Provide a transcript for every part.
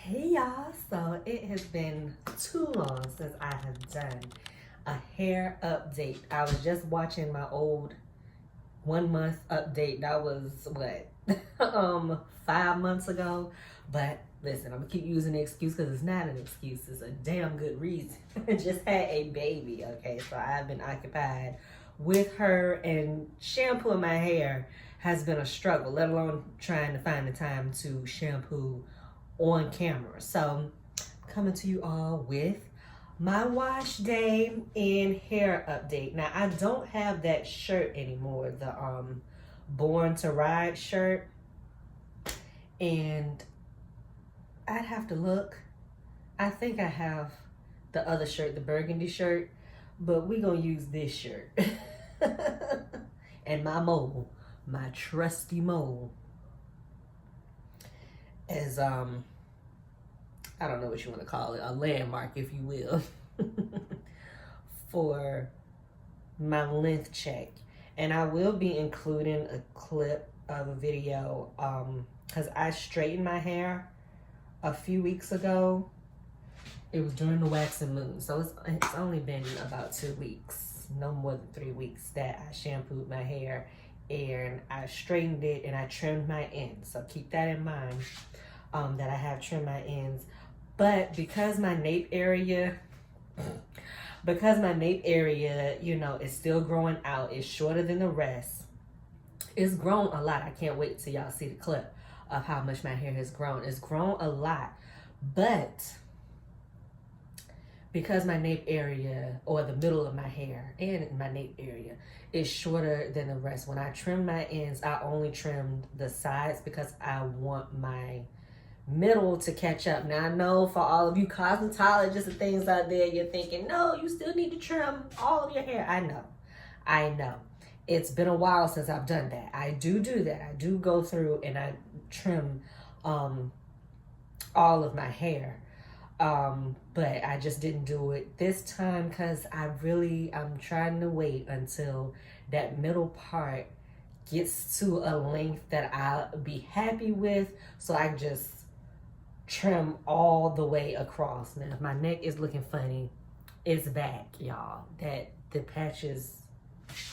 Hey y'all, so it has been too long since I have done a hair update. I was just watching my old 1 month update. That was what 5 months ago. But listen, I'm gonna keep using the excuse because it's not an excuse, it's a damn good reason. I just had a baby, okay? So I've been occupied with her, and shampooing my hair has been a struggle, let alone trying to find the time to shampoo on camera. So coming to you all with my wash day and hair update. Now I don't have that shirt anymore, the Born to Ride shirt, and I'd have to look. I think I have the other shirt, the burgundy shirt, but we gonna use this shirt. And my mole, my trusty mole, as I don't know what you want to call it, a landmark, if you will, for my length check. And I will be including a clip of a video because I straightened my hair a few weeks ago. It was during the waxing moon, so it's only been about 2 weeks, no more than 3 weeks, that I shampooed my hair and I straightened it and I trimmed my ends. So keep that in mind, that I have trimmed my ends. But because my nape area, you know, is still growing out, it's shorter than the rest. It's grown a lot. I can't wait till y'all see the clip of how much my hair has grown. It's grown a lot, but because my nape area, or the middle of my hair and my nape area, is shorter than the rest, when I trim my ends, I only trimmed the sides because I want my middle to catch up. Now I know for all of you cosmetologists and things out there, you're thinking, no, you still need to trim all of your hair. I know. It's been a while since I've done that. I do that. I do go through and I trim all of my hair. But I just didn't do it this time because I'm trying to wait until that middle part gets to a length that I'll be happy with, so I just trim all the way across. Now if my neck is looking funny, it's back, y'all. That the patches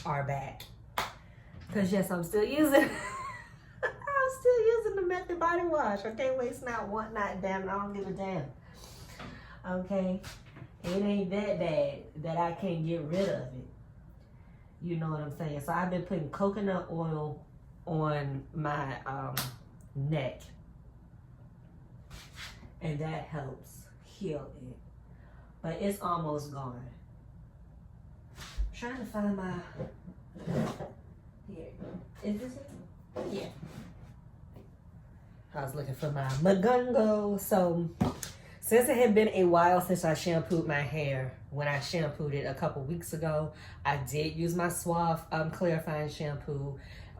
are back. Cause yes, I'm still using the Method body wash. I can't waste not one, not damn. I don't give a damn. Okay, it ain't that bad that I can't get rid of it. You know what I'm saying? So I've been putting coconut oil on my neck, and that helps heal it. But it's almost gone. I'm trying to find my, here, is this it? Yeah. I was looking for my Magungo. So since it had been a while since I shampooed my hair, when I shampooed it a couple weeks ago, I did use my Suave clarifying shampoo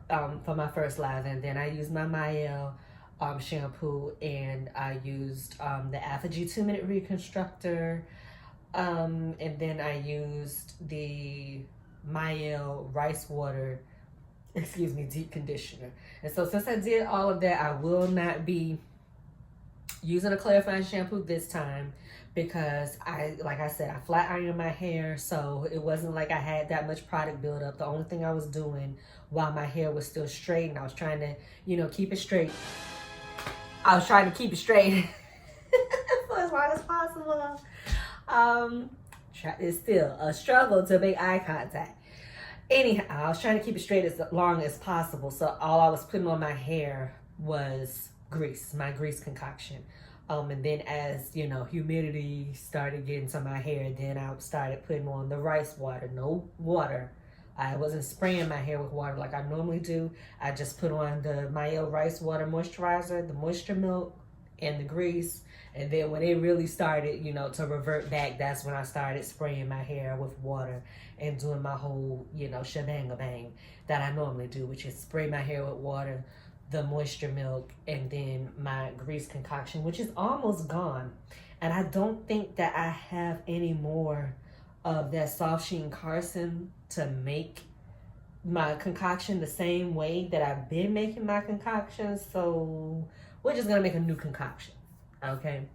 for my first lather, and then I used my Mael shampoo, and I used the FAVS 2-minute reconstructor, and then I used the Mael rice water, deep conditioner. And so since I did all of that, I will not be using a clarifying shampoo this time because like I said, I flat ironed my hair, so it wasn't like I had that much product buildup. The only thing I was doing while my hair was still straight, and I was trying to, you know, keep it straight. I was trying to keep it straight for as long as possible. It's still a struggle to make eye contact. Anyhow, I was trying to keep it straight as long as possible, so all I was putting on my hair was grease, my grease concoction. And then as, you know, humidity started getting to my hair, then I started putting on the rice water. No water. I wasn't spraying my hair with water like I normally do. I just put on the Mael rice water moisturizer, the moisture milk, and the grease. And then when it really started, you know, to revert back, that's when I started spraying my hair with water and doing my whole, you know, shebang-a-bang that I normally do, which is spray my hair with water, the moisture milk, and then my grease concoction, which is almost gone. And I don't think that I have any more of that soft sheen Carson to make my concoction the same way that I've been making my concoction. So we're just gonna make a new concoction. okay?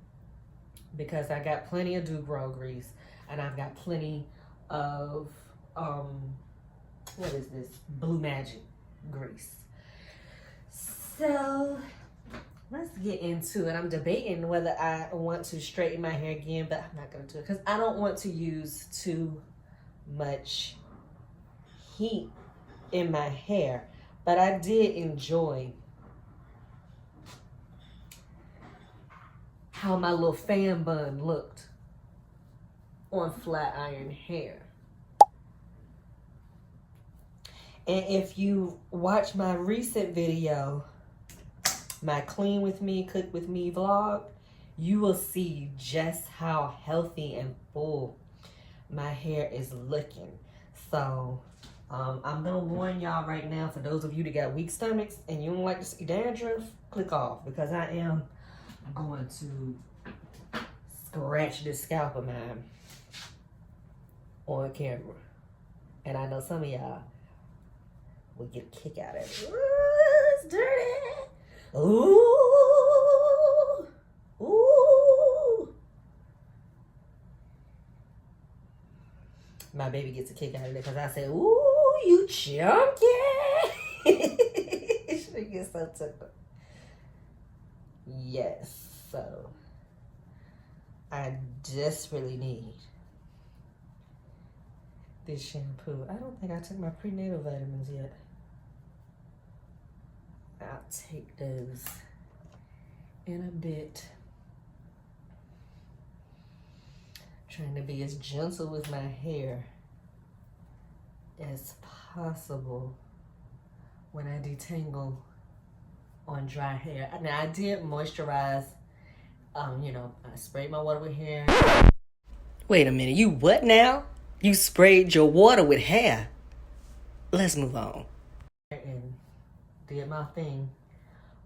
Because I got plenty of do-grow grease, and I've got plenty of, what is this? Blue Magic grease. So let's get into it. I'm debating whether I want to straighten my hair again, but I'm not going to do it because I don't want to use too much heat in my hair. But I did enjoy how my little fan bun looked on flat iron hair. And if you watch my recent video, my clean with me, cook with me vlog, you will see just how healthy and full my hair is looking. So I'm gonna warn y'all right now, for those of you that got weak stomachs and you don't like to see dandruff, click off, because I am going to scratch this scalp of mine on camera. And I know some of y'all will get a kick out of it. Ooh, it's dirty. Ooh, ooh. My baby gets a kick out of it because I say, ooh, you chunky. She gets so tickled. Yes, so I desperately need this shampoo. I don't think I took my prenatal vitamins yet. I'll take those in a bit. Trying to be as gentle with my hair as possible when I detangle on dry hair. Now I did moisturize, you know, I sprayed my water with hair. Wait a minute, you what now? You sprayed your water with hair. Let's move on. And did my thing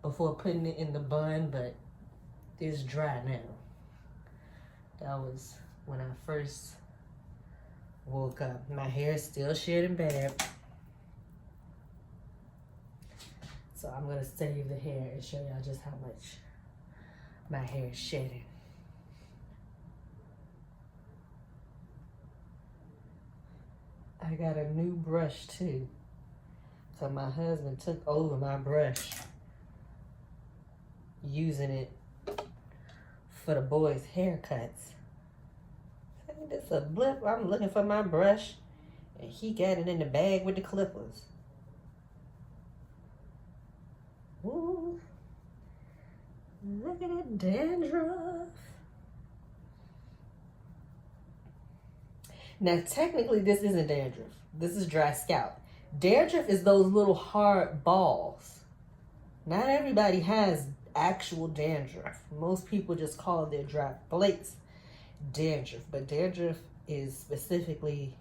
before putting it in the bun, but it's dry now. That was when I first woke up. My hair is still shedding bad. So I'm gonna save the hair and show y'all just how much my hair is shedding. I got a new brush too. So my husband took over my brush, using it for the boys' haircuts. Ain't this a blip? I'm looking for my brush and he got it in the bag with the clippers. Ooh, look at that dandruff. Now, technically, this isn't dandruff. This is dry scalp. Dandruff is those little hard balls. Not everybody has actual dandruff. Most people just call their dry flakes dandruff. But dandruff is specifically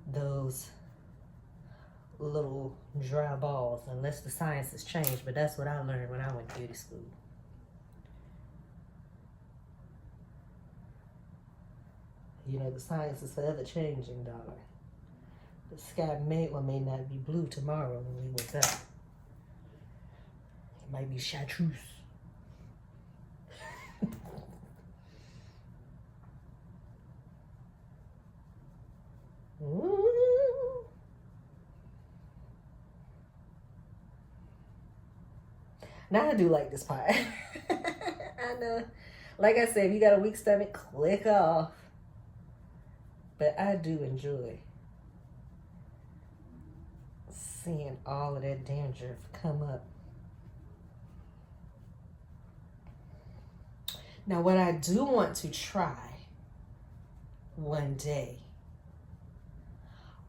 those little dry balls, unless the science has changed. But that's what I learned when I went to beauty school. You know, the science is forever changing, darling. The sky may or may not be blue tomorrow when we wake up. It might be chartreuse. Now I do like this part. I know. Like I said, if you got a weak stomach, click off. But I do enjoy seeing all of that dandruff come up. Now, what I do want to try one day,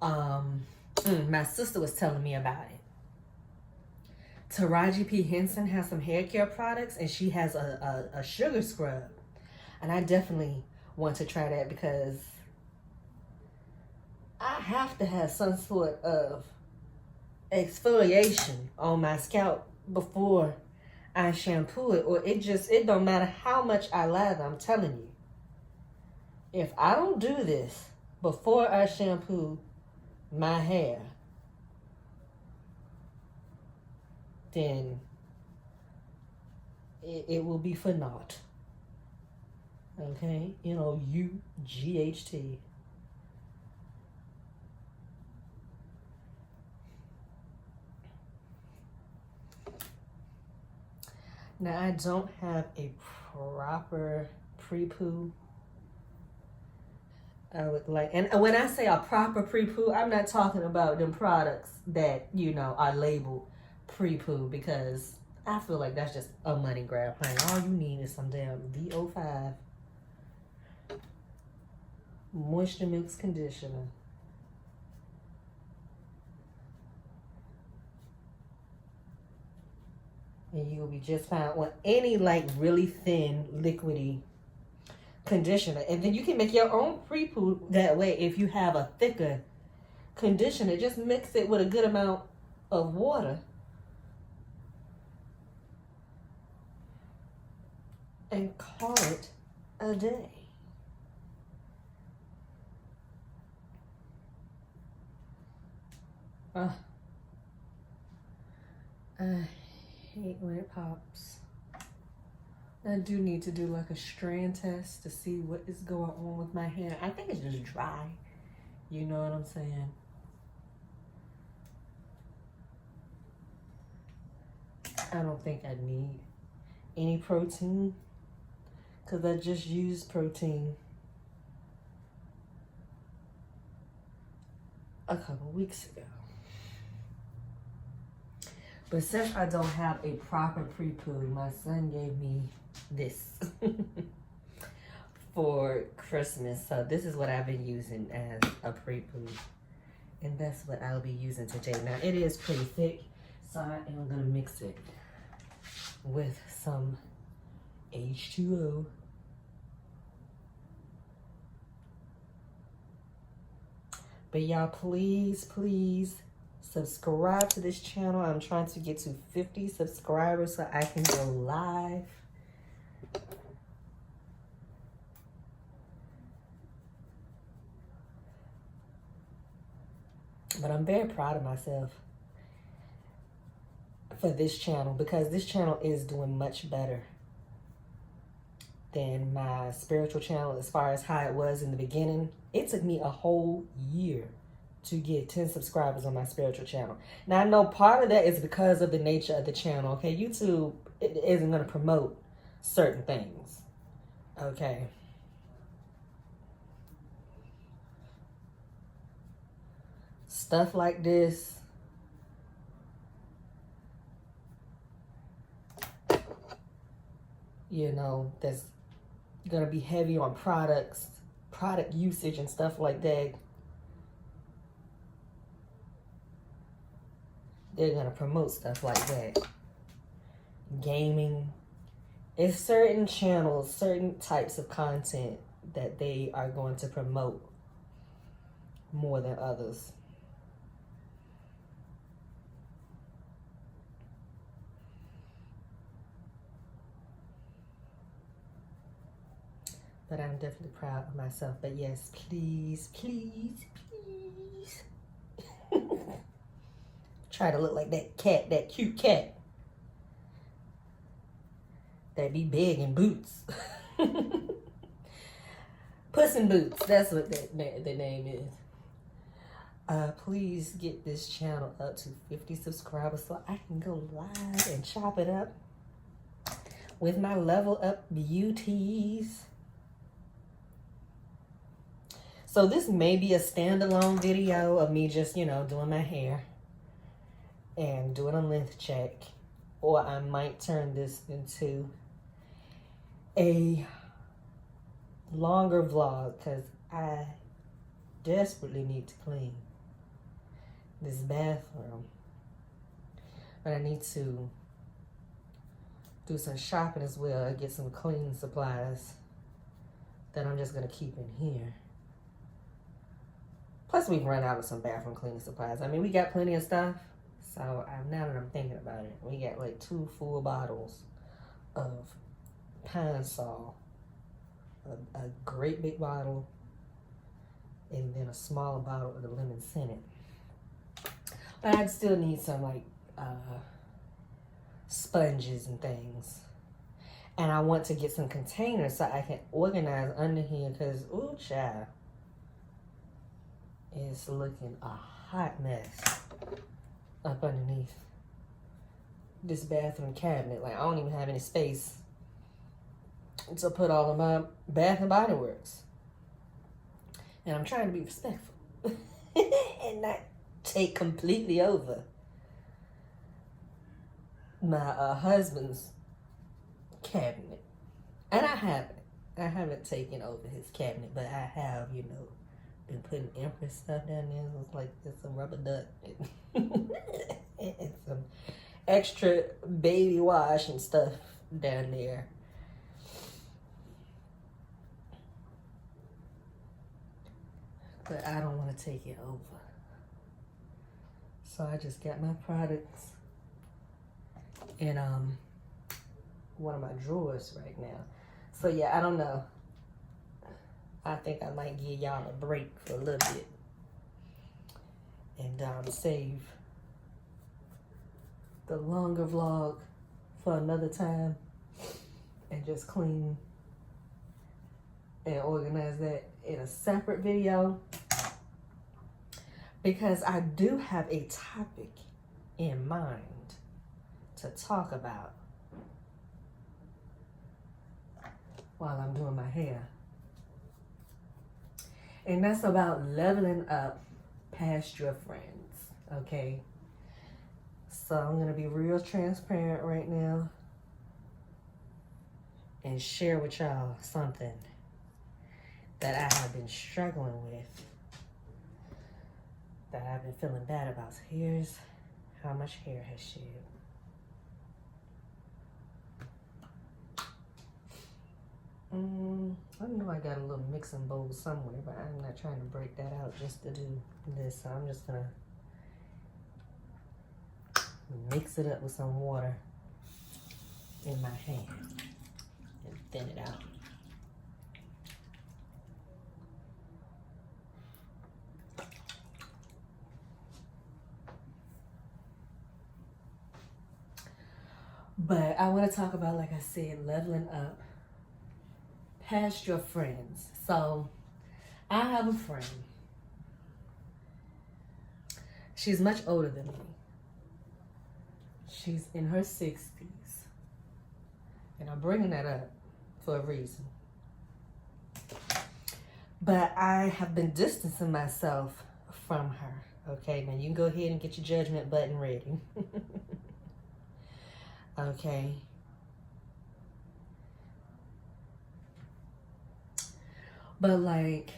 my sister was telling me about it. Taraji P. Henson has some hair care products, and she has a sugar scrub. And I definitely want to try that because I have to have some sort of exfoliation on my scalp before I shampoo it, or it don't matter how much I lather. I'm telling you, if I don't do this before I shampoo my hair, then it will be for naught. Okay, Nought. Now I don't have a proper pre-poo. I would like, and when I say a proper pre-poo, I'm not talking about them products that are labeled pre-poo, because I feel like that's just a money grab, honey. All you need is some damn VO5 moisture mix conditioner. And you'll be just fine on any like really thin, liquidy conditioner. And then you can make your own pre-poo that way. If you have a thicker conditioner, just mix it with a good amount of water and call it a day. I hate when it pops. I do need to do like a strand test to see what is going on with my hair. I think it's just dry. You know what I'm saying? I don't think I need any protein, because I just used protein a couple weeks ago. But since I don't have a proper pre-poo, my son gave me this for Christmas. So this is what I've been using as a pre-poo. And that's what I'll be using today. Now it is pretty thick, so I am gonna mix it with some H2O. But y'all, please subscribe to this channel. I'm trying to get to 50 subscribers so I can go live. But I'm very proud of myself for this channel, because this channel is doing much better than my spiritual channel as far as how it was in the beginning. It took me a whole year to get 10 subscribers on my spiritual channel. Now I know part of that is because of the nature of the channel, okay? YouTube isn't gonna promote certain things, okay? Stuff like this, that's gonna be heavy on product usage and stuff like that. They're gonna promote stuff like that. Gaming. It's certain channels, certain types of content that they are going to promote more than others. But I'm definitely proud of myself. But yes, please try to look like that cat, that cute cat that be big in boots. Puss in Boots, that's what the name is. Please get this channel up to 50 subscribers so I can go live and chop it up with my Level Up Beauties. So this may be a standalone video of me just, doing my hair and doing a length check. Or I might turn this into a longer vlog, because I desperately need to clean this bathroom. But I need to do some shopping as well and get some cleaning supplies that I'm just going to keep in here. Plus, we've run out of some bathroom cleaning supplies. I mean, we got plenty of stuff. So now that I'm thinking about it, we got like 2 full bottles of Pine Sol, a great big bottle, and then a smaller bottle of the lemon scented. But I'd still need some like sponges and things. And I want to get some containers so I can organize under here because, ooh, child, it's looking a hot mess up underneath this bathroom cabinet. Like, I don't even have any space to put all of my Bath and Body Works. And I'm trying to be respectful and not take completely over my husband's cabinet. And I haven't taken over his cabinet, but I have, you know, been putting Empress stuff down there. It's like it's a rubber duck and some extra baby wash and stuff down there. But I don't want to take it over. So I just got my products in one of my drawers right now. So yeah, I don't know. I think I might give y'all a break for a little bit and save the longer vlog for another time and just clean and organize that in a separate video, because I do have a topic in mind to talk about while I'm doing my hair. And that's about leveling up past your friends, okay? So I'm gonna be real transparent right now and share with y'all something that I have been struggling with, that I've been feeling bad about. So here's how much hair has shed. I know I got a little mixing bowl somewhere, but I'm not trying to break that out just to do this. So I'm just gonna mix it up with some water in my hand and thin it out. But I want to talk about, like I said, leveling up past your friends. So I have a friend. She's much older than me. She's in her 60s. And I'm bringing that up for a reason. But I have been distancing myself from her. Okay, now you can go ahead and get your judgment button ready. Okay. But like,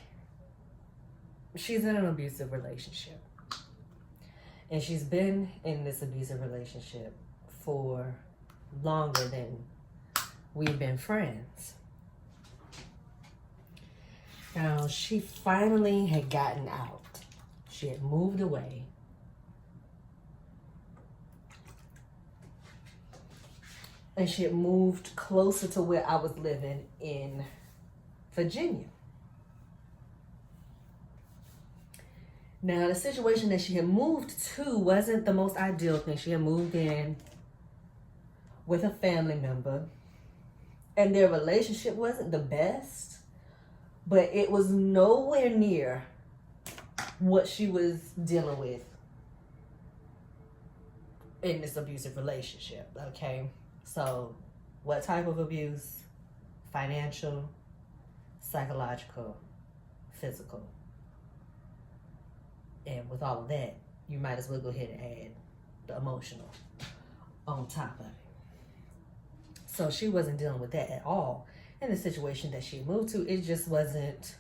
she's in an abusive relationship. And she's been in this abusive relationship for longer than we've been friends. Now, she finally had gotten out. She had moved away. And she had moved closer to where I was living in Virginia. Now, the situation that she had moved to wasn't the most ideal thing. She had moved in with a family member, and their relationship wasn't the best, but it was nowhere near what she was dealing with in this abusive relationship, okay? So, what type of abuse? Financial, psychological, physical. And with all of that, you might as well go ahead and add the emotional on top of it. So she wasn't dealing with that at all in the situation that she moved to. It just wasn't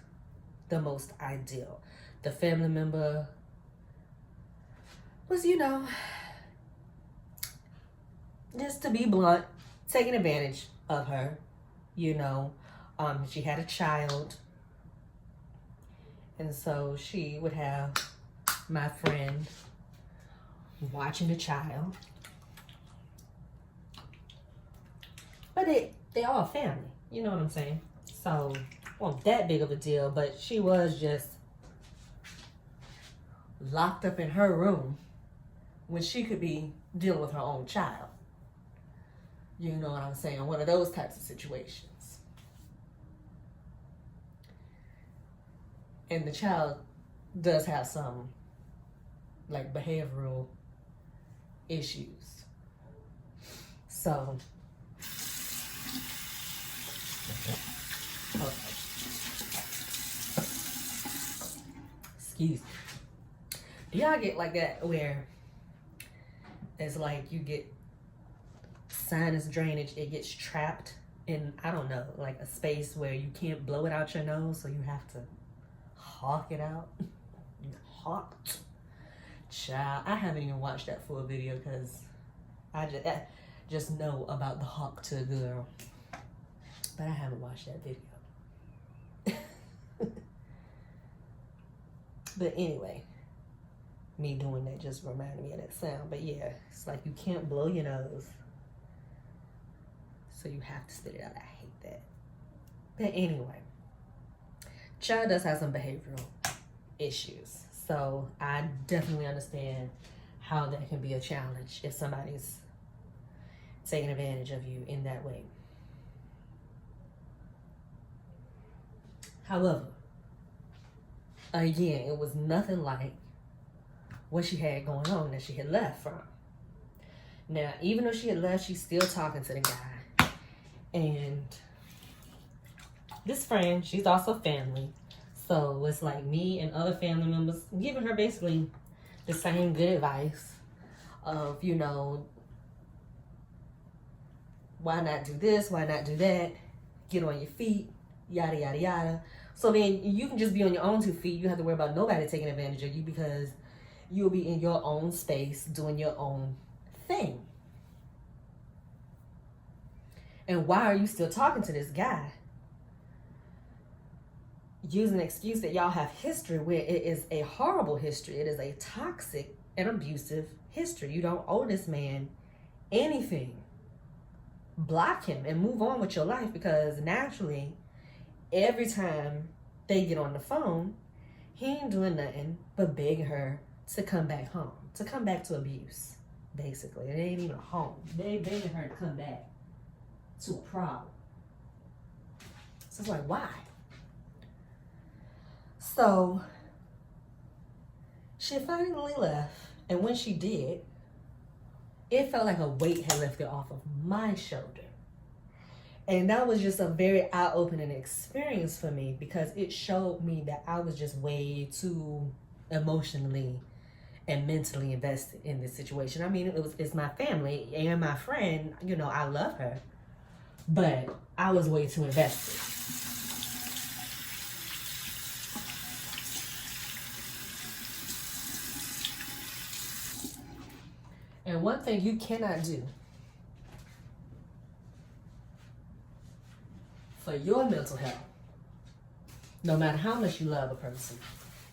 the most ideal. The family member was, you know, just to be blunt, taking advantage of her, you know. She had a child. And so she would have my friend watching the child. But they all family, you know what I'm saying? So, wasn't that big of a deal, but she was just locked up in her room when she could be dealing with her own child. You know what I'm saying? One of those types of situations. And the child does have some like behavioral issues. So, okay. Excuse me. Do y'all get like that where it's like you get sinus drainage, it gets trapped in, I don't know, like a space where you can't blow it out your nose, so you have to hawk it out? Hawked. Child, I haven't even watched that full video because I just know about the hawk to a girl. But I haven't watched that video. But anyway, me doing that just reminded me of that sound. But yeah, it's like you can't blow your nose, so you have to spit it out. I hate that. But anyway, child does have some behavioral issues. So I definitely understand how that can be a challenge if somebody's taking advantage of you in that way. However, again, it was nothing like what she had going on that she had left from. Now, even though she had left, she's still talking to the guy. And this friend, she's also family. So it's like me and other family members giving her basically the same good advice of, you know, why not do this? Why not do that? Get on your feet, yada, yada, yada. So then you can just be on your own 2 feet. You don't have to worry about nobody taking advantage of you because you'll be in your own space doing your own thing. And why are you still talking to this guy? Using an excuse that y'all have history where it is a horrible history. It is a toxic and abusive history. You don't owe this man anything. Block him and move on with your life, because naturally, every time they get on the phone, he ain't doing nothing but begging her to come back home, to come back to abuse, basically. It ain't even a home. They begging her to come back to a problem. So it's like, why? So she finally left, and when she did, it felt like a weight had lifted off of my shoulder. And that was just a very eye-opening experience for me, because it showed me that I was just way too emotionally and mentally invested in this situation. I mean, it's my family and my friend, you know, I love her, but I was way too invested. And one thing you cannot do for your mental health, no matter how much you love a person,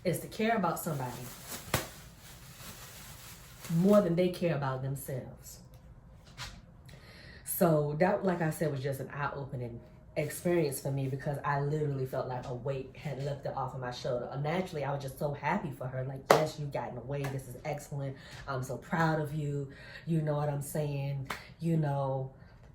is to care about somebody more than they care about themselves. So that, like I said, was just an eye-opening experience for me, because I literally felt like a weight had lifted off of my shoulder. Naturally, I was just so happy for her. Like, yes, you've gotten away. This is excellent. I'm so proud of you. You know what I'm saying? You know,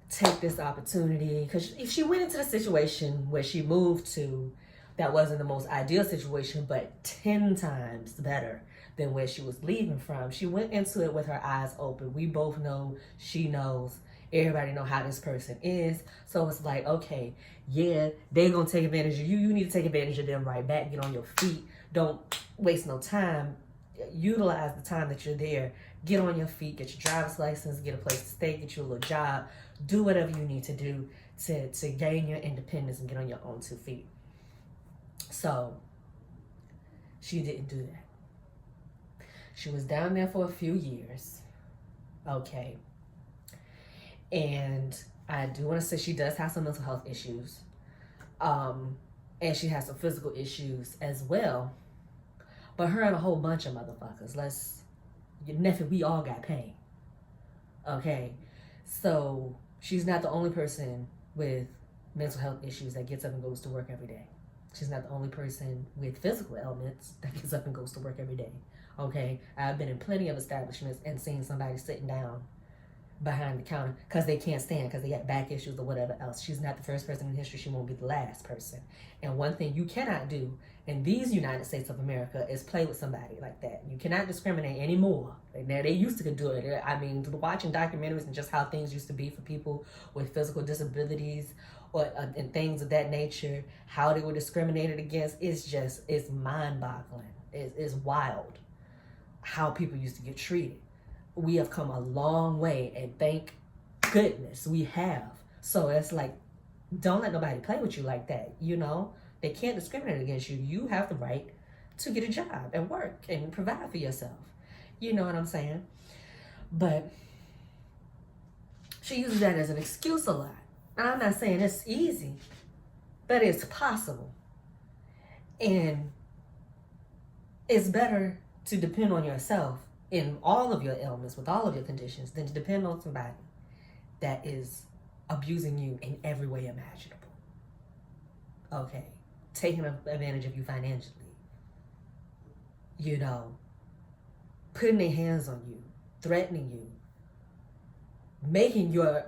take this opportunity. Because if she went into the situation where she moved to, that wasn't the most ideal situation, but 10 times better than where she was leaving from. She went into it with her eyes open. We both know, she knows, everybody know how this person is. So it's like, okay, yeah, they're gonna take advantage of you. You need to take advantage of them right back. Get on your feet. Don't waste no time. Utilize the time that you're there. Get on your feet, get your driver's license, get a place to stay, get you a little job. Do whatever you need to do to gain your independence and get on your own 2 feet. So she didn't do that. She was down there for a few years. Okay. And I do want to say she does have some mental health issues. And she has some physical issues as well. But her and a whole bunch of motherfuckers. We all got pain. Okay? So she's not the only person with mental health issues that gets up and goes to work every day. She's not the only person with physical ailments that gets up and goes to work every day. Okay? I've been in plenty of establishments and seen somebody sitting down behind the counter because they can't stand, because they got back issues or whatever else. She's not the first person in history. She won't be the last person. And one thing you cannot do in these United States of America is play with somebody like that. You cannot discriminate anymore. Now, they used to do it. I mean, watching documentaries and just how things used to be for people with physical disabilities or and things of that nature, how they were discriminated against, it's mind-boggling. It's wild how people used to get treated. We have come a long way, and thank goodness we have. So it's like, don't let nobody play with you like that. You know, they can't discriminate against you. You have the right to get a job and work and provide for yourself. You know what I'm saying? But she uses that as an excuse a lot. And I'm not saying it's easy, but it's possible. And it's better to depend on yourself in all of your ailments, with all of your conditions, than to depend on somebody that is abusing you in every way imaginable. Okay, taking advantage of you financially, you know, putting their hands on you, threatening you, making your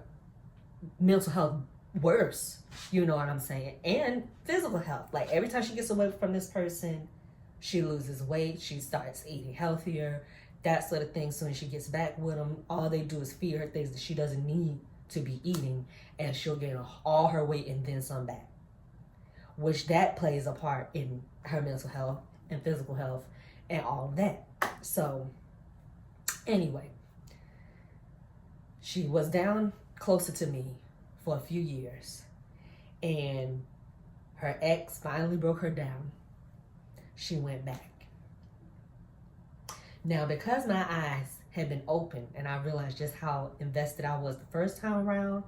mental health worse, you know what I'm saying, and physical health. Like, every time she gets away from this person, she loses weight, she starts eating healthier, that sort of thing. So when she gets back with them, all they do is feed her things that she doesn't need to be eating, and she'll gain all her weight and then some back, which that plays a part in her mental health and physical health and all of that. So anyway, she was down closer to me for a few years, and her ex finally broke her down. She went back. Now, because my eyes had been open and I realized just how invested I was the first time around,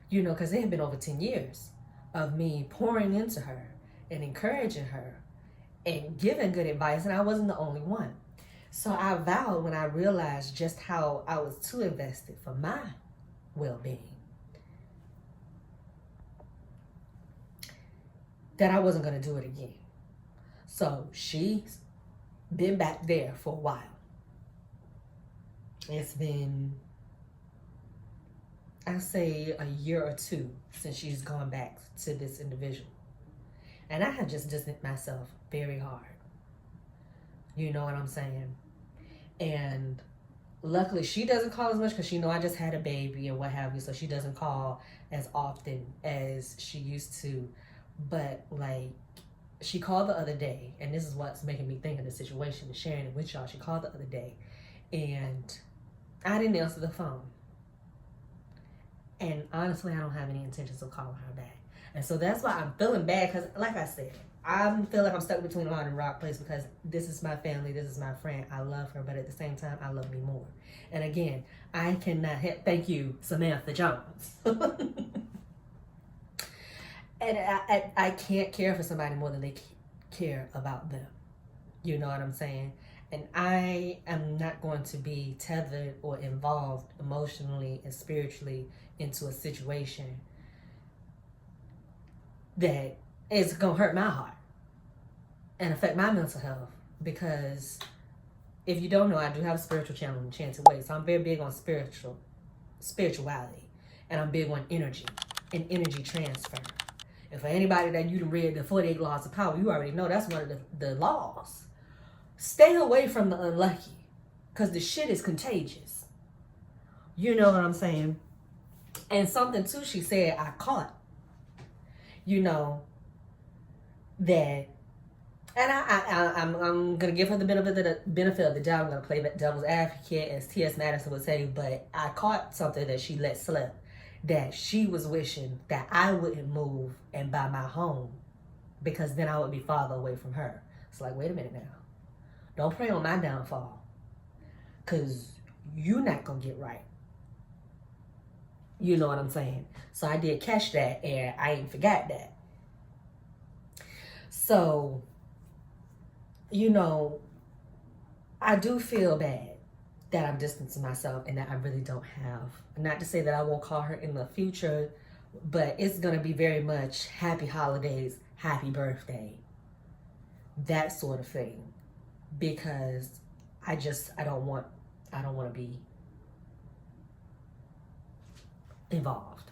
you know, because it had been over 10 years of me pouring into her and encouraging her and giving good advice, and I wasn't the only one. So I vowed, when I realized just how I was too invested for my well-being, that I wasn't going to do it again. So she's been back there for a while. It's been, I say, a year or two since she's gone back to this individual. And I have just distanced myself very hard. You know what I'm saying? And luckily she doesn't call as much because she know I just had a baby and what have you. So she doesn't call as often as she used to. But like, she called the other day, and this is what's making me think of the situation and sharing it with y'all. She called the other day, and I didn't answer the phone. And honestly, I don't have any intentions of calling her back. And so that's why I'm feeling bad, because like I said, I feel like I'm stuck between a rock and rock place, because this is my family, this is my friend. I love her, but at the same time, I love me more. And again, I cannot thank you, Samantha Jones. And I can't care for somebody more than they care about them. You know what I'm saying? And I am not going to be tethered or involved emotionally and spiritually into a situation that is going to hurt my heart and affect my mental health. Because if you don't know, I do have a spiritual channel in Enchanted Way. So I'm very big on spirituality. And I'm big on energy and energy transfer. And for anybody that you read the 48 Laws of Power, you already know that's one of the laws. Stay away from the unlucky, because the shit is contagious. You know what I'm saying? And something too she said I caught, you know, that, and I'm going to give her the benefit of the doubt. I'm going to play devil's advocate, as T.S. Madison would say, but I caught something that she let slip, that she was wishing that I wouldn't move and buy my home, because then I would be farther away from her. It's like, wait a minute now. Don't pray on my downfall, because you're not going to get right. You know what I'm saying? So I did catch that, and I ain't forgot that. So, you know, I do feel bad that I'm distancing myself and that I really don't have. Not to say that I won't call her in the future, but it's going to be very much happy holidays, happy birthday, that sort of thing. Because I don't want to be involved.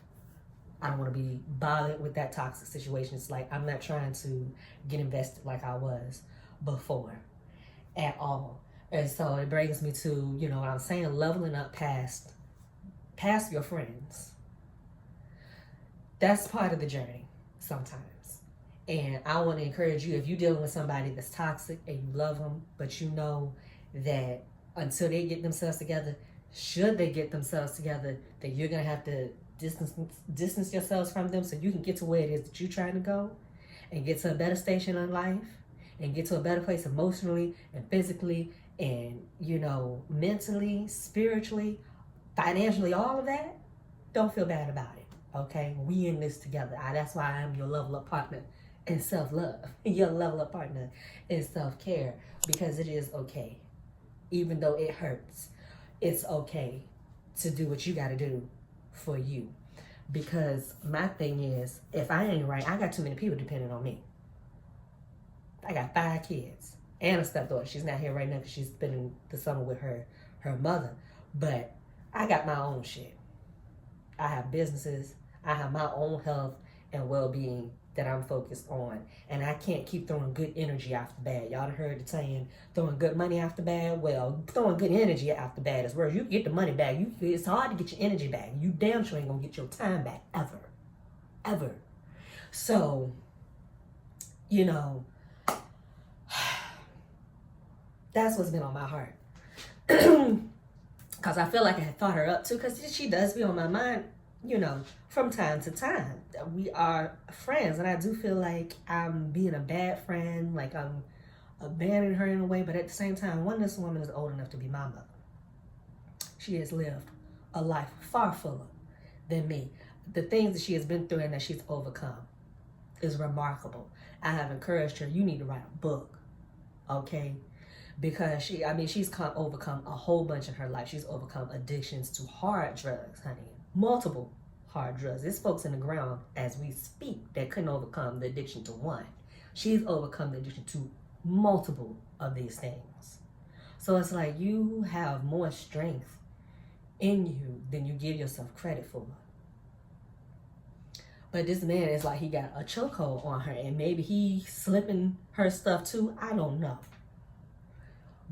I don't want to be bothered with that toxic situation. It's like I'm not trying to get invested like I was before at all. And so it brings me to, you know what I'm saying, leveling up past your friends. That's part of the journey sometimes. And I want to encourage you, if you're dealing with somebody that's toxic and you love them, but you know that until they get themselves together, should they get themselves together, that you're going to have to distance yourselves from them so you can get to where it is that you're trying to go and get to a better station in life and get to a better place emotionally and physically and, you know, mentally, spiritually, financially, all of that. Don't feel bad about it, okay? We in this together. That's why I'm your level up partner in self-love, your level up partner in self-care, because it is okay. Even though it hurts, it's okay to do what you got to do for you. Because my thing is, if I ain't right, I got too many people depending on me. I got 5 kids and a stepdaughter. She's not here right now because she's spending the summer with her mother. But I got my own shit. I have businesses. I have my own health and well-being that I'm focused on. And I can't keep throwing good energy after bad. Y'all done heard the saying, throwing good money after bad? Well, throwing good energy after bad is worse. You can get the money back. It's hard to get your energy back. You damn sure ain't gonna get your time back, ever. Ever. So, you know, that's what's been on my heart. Because I feel like I had thought her up too, because she does be on my mind, you know, from time to time. We are friends, and I do feel like I'm being a bad friend, like I'm abandoning her in a way, but at the same time, this woman is old enough to be my mother. She has lived a life far fuller than me. The things that she has been through and that she's overcome is remarkable. I have encouraged her, you need to write a book, okay? Because she's overcome a whole bunch in her life. She's overcome addictions to hard drugs, honey. Multiple hard drugs. There's folks in the ground as we speak that couldn't overcome the addiction to one. She's overcome the addiction to multiple of these things. So it's like you have more strength in you than you give yourself credit for. But this man is like he got a chokehold on her, and maybe he's slipping her stuff too. I don't know.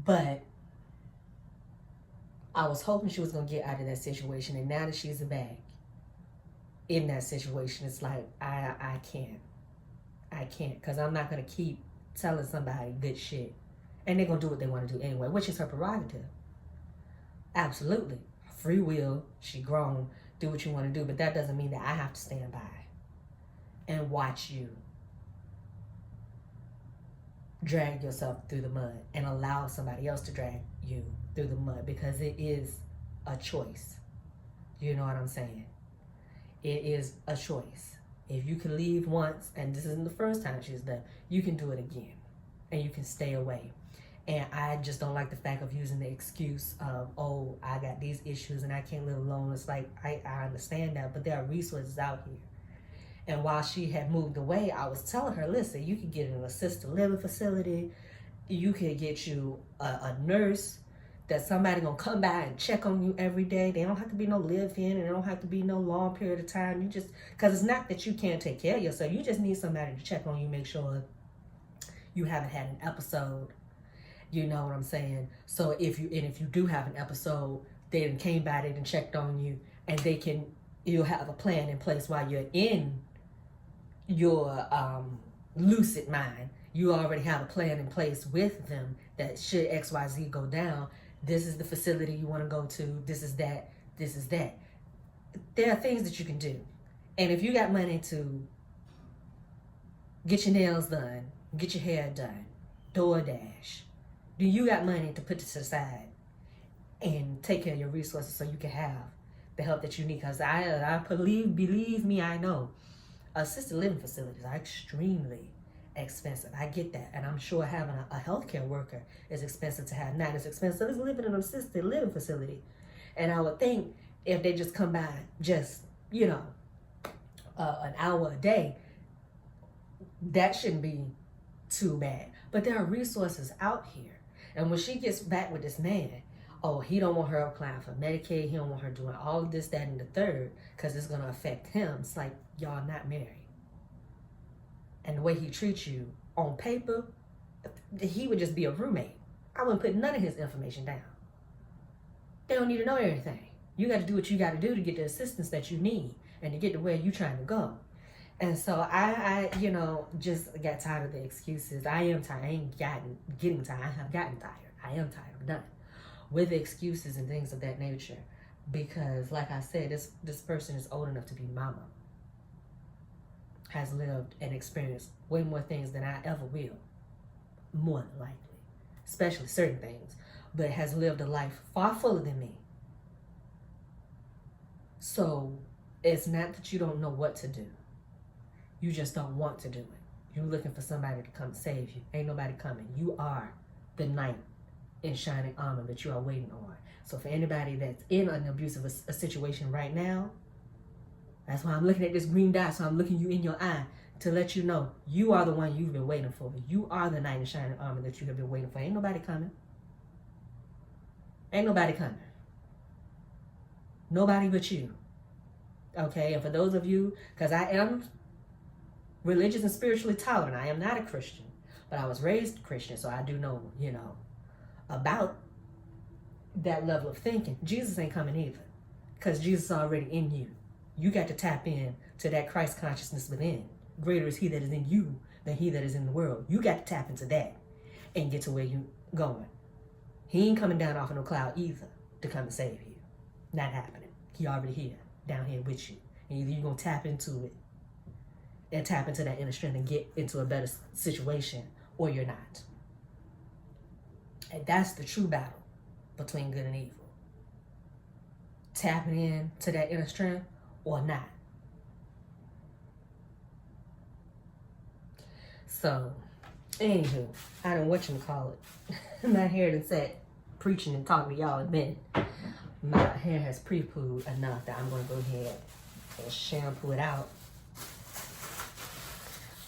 But I was hoping she was going to get out of that situation. And now that she's back in that situation, it's like, I can't. Because I'm not going to keep telling somebody good shit. And they're going to do what they want to do anyway, which is her prerogative. Absolutely. Free will. She grown. Do what you want to do. But that doesn't mean that I have to stand by and watch you drag yourself through the mud and allow somebody else to drag you through the mud, because it is a choice. You know what I'm saying? It is a choice. If you can leave once, and this isn't the first time she's done, you can do it again and you can stay away. And I just don't like the fact of using the excuse of, oh, I got these issues and I can't live alone. It's like, I understand that, but there are resources out here. And while she had moved away, I was telling her, listen, you could get an assisted living facility. You could get you a nurse that somebody gonna come by and check on you every day. They don't have to be no live-in, and it don't have to be no long period of time. You just, because it's not that you can't take care of yourself. You just need somebody to check on you, make sure you haven't had an episode. You know what I'm saying? So if you do have an episode, they done came by, they done checked on you, and you'll have a plan in place while you're in your lucid mind. You already have a plan in place with them that should XYZ go down, this is the facility you want to go to, this is that. There are things that you can do. And if you got money to get your nails done, get your hair done, DoorDash, then you got money to put to the side and take care of your resources so you can have the help that you need. Because I believe me, I know assisted living facilities are extremely expensive. I get that. And I'm sure having a healthcare worker is expensive to have. Not as expensive as living in an assisted living facility. And I would think if they just come by just, an hour a day, that shouldn't be too bad. But there are resources out here. And when she gets back with this man, oh, he don't want her applying for Medicaid. He don't want her doing all of this, that, and the third, because it's going to affect him. It's like, y'all not married. And the way he treats you on paper, he would just be a roommate. I wouldn't put none of his information down. They don't need to know everything. You got to do what you got to do to get the assistance that you need and to get to where you're trying to go. And so I just got tired of the excuses. I am tired. I ain't getting tired. I have gotten tired. I am tired. I'm done with excuses and things of that nature. Because like I said, this person is old enough to be mama. Has lived and experienced way more things than I ever will. More than likely. Especially certain things. But has lived a life far fuller than me. So it's not that you don't know what to do. You just don't want to do it. You're looking for somebody to come save you. Ain't nobody coming. You are the knight in shining armor that you are waiting on. So for anybody that's in an abusive a situation right now, that's why I'm looking at this green dot, so I'm looking you in your eye to let you know you are the one you've been waiting for. You are the knight in shining armor that you have been waiting for. Ain't nobody coming. Ain't nobody coming. Nobody but you. Okay, and for those of you, because I am religious and spiritually tolerant. I am not a Christian, but I was raised Christian, so I do know, about that level of thinking. Jesus ain't coming either, because Jesus is already in you. You got to tap in to that Christ consciousness within. Greater is he that is in you than he that is in the world. You got to tap into that and get to where you going. He ain't coming down off of no cloud either to come and save you. Not happening. He already here, down here with you. And either you're going to tap into it and tap into that inner strength and get into a better situation, or you're not. And that's the true battle between good and evil. Tapping in to that inner strength or not. So, anywho, I don't what you call it. I'm not here to sit preaching and talking to y'all in bed. My hair has pre-pooed enough that I'm going to go ahead and shampoo it out.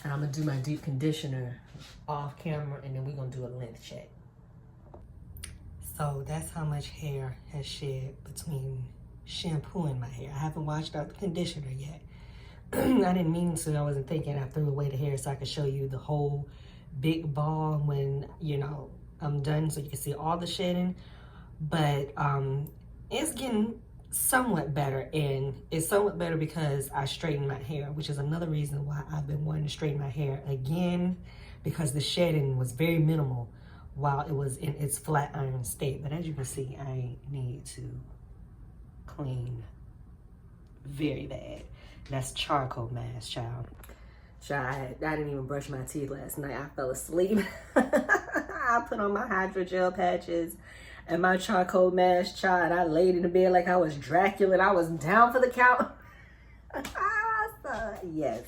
And I'm going to do my deep conditioner off camera, and then we're going to do a length check. So that's how much hair has shed between shampooing my hair. I haven't washed out the conditioner yet. I didn't mean to. I wasn't thinking. I threw away the hair so I could show you the whole big ball when, I'm done, so you can see all the shedding. But it's getting somewhat better, and it's somewhat better because I straightened my hair, which is another reason why I've been wanting to straighten my hair again, because the shedding was very minimal while it was in its flat iron state. But as you can see, I need to clean very bad. That's charcoal mask, child. I didn't even brush my teeth last night. I fell asleep. I put on my hydrogel patches and my charcoal mask, child. I laid in the bed like I was Dracula and I was down for the count. So, yes.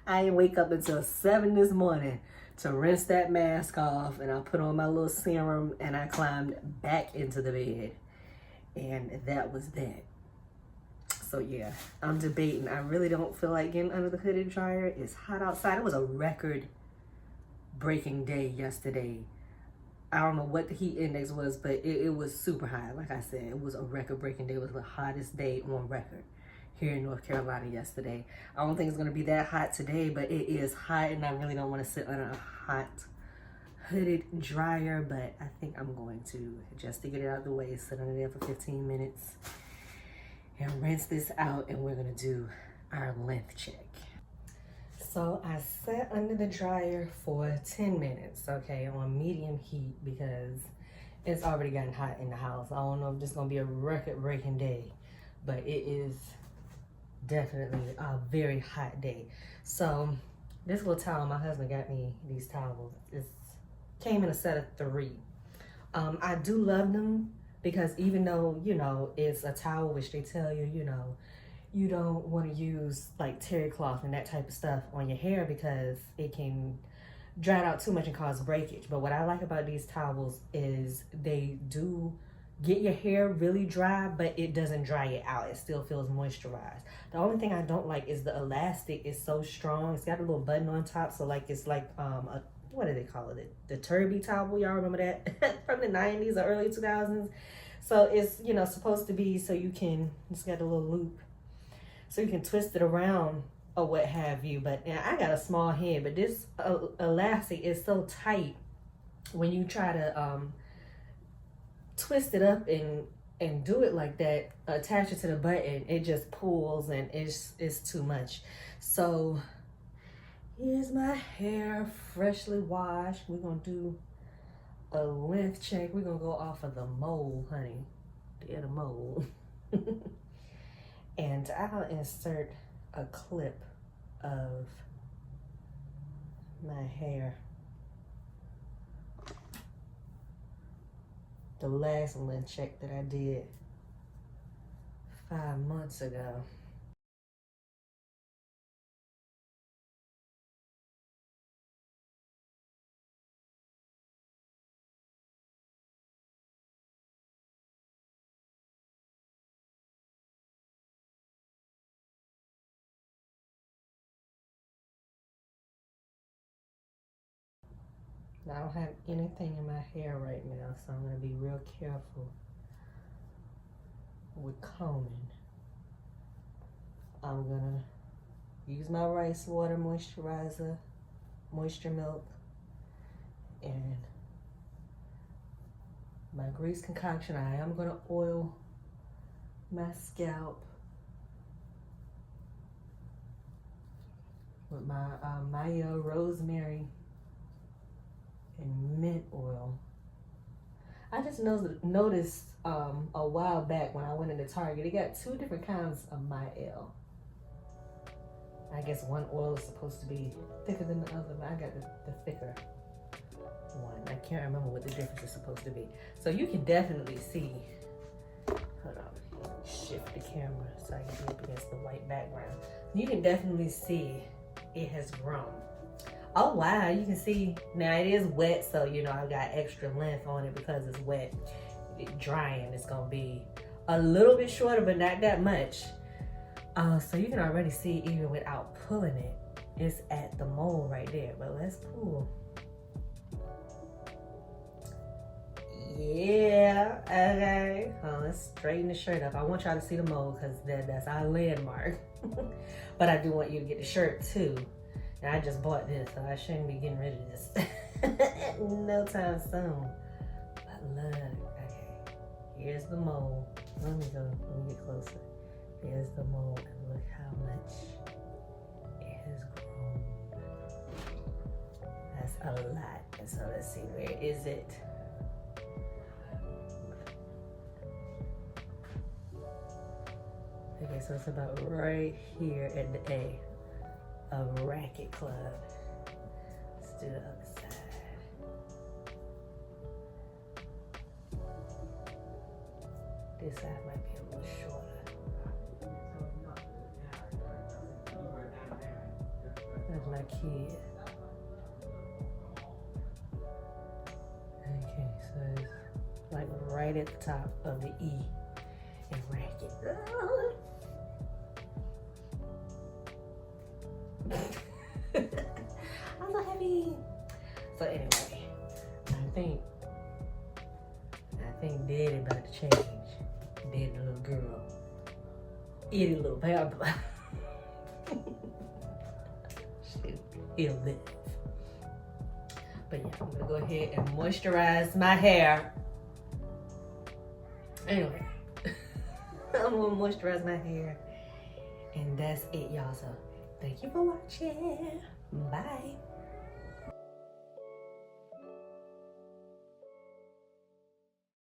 I didn't wake up until 7 this morning to rinse that mask off, and I put on my little serum and I climbed back into the bed. And that was that. So yeah, I'm debating. I really don't feel like getting under the hooded dryer. It's hot outside. It was a record-breaking day yesterday. I don't know what the heat index was, but it was super high. Like I said, it was a record-breaking day. It was the hottest day on record here in North Carolina yesterday. I don't think it's going to be that hot today, but it is hot, and I really don't want to sit under a hot hooded dryer, but I think I'm going to, just to get it out of the way, sit under there for 15 minutes. And rinse this out, and we're gonna do our length check. So I sat under the dryer for 10 minutes, okay, on medium heat, because it's already gotten hot in the house. I don't know if this is gonna be a record-breaking day, but it is definitely a very hot day. So this little towel, my husband got me these towels. It came in a set of 3. I do love them, because even though, it's a towel, which they tell you, you don't want to use like terry cloth and that type of stuff on your hair because it can dry it out too much and cause breakage. But what I like about these towels is they do get your hair really dry, but it doesn't dry it out. It still feels moisturized. The only thing I don't like is the elastic is so strong. It's got a little button on top, so like it's like what do they call it? The Turby towel, y'all remember that? From the 90s or early 2000s. So it's, you know, supposed to be so you can, it's got a little loop. So you can twist it around or what have you. But now I got a small head, but this elastic is so tight when you try to twist it up and do it like that, attach it to the button, it just pulls and it's too much. So here's my hair, freshly washed. We're gonna do a length check. We're gonna go off of the mole, honey. Yeah, the mole. And I'll insert a clip of my hair. The last length check that I did 5 months ago. I don't have anything in my hair right now, so I'm gonna be real careful with combing. I'm gonna use my rice water moisturizer, moisture milk, and my grease concoction. I am gonna oil my scalp with my Maya rosemary and mint oil. I just noticed a while back when I went into Target, it got 2 different kinds of Maya. I guess one oil is supposed to be thicker than the other, but I got the thicker one. I can't remember what the difference is supposed to be. So you can definitely see, hold on, shift the camera so I can be up against the white background. You can definitely see it has grown. Oh wow, you can see now it is wet, so you know I got extra length on it because it's wet. Drying, it's gonna be a little bit shorter, but not that much. So you can already see even without pulling it, it's at the mole right there. But let's pull. Yeah, okay. Let's straighten the shirt up. I want y'all to see the mole because that's our landmark. But I do want you to get the shirt too. Now I just bought this, so I shouldn't be getting rid of this no time soon. But look, okay, here's the mole. Let me get closer. Here's the mole, and look how much it has grown. That's a lot. So let's see, where is it? Okay, so it's about right here at the A of Racket Club. Let's do the other side. This side might be a little shorter. That's my kid. Okay, so it's like right at the top of the E in Racket. I'm so happy. So anyway, I think Daddy about to change. Daddy, the little girl, itty little pamper. He'll live. But yeah, I'm gonna go ahead and moisturize my hair. Anyway, I'm gonna moisturize my hair, and that's it, y'all. So thank you for watching. Bye.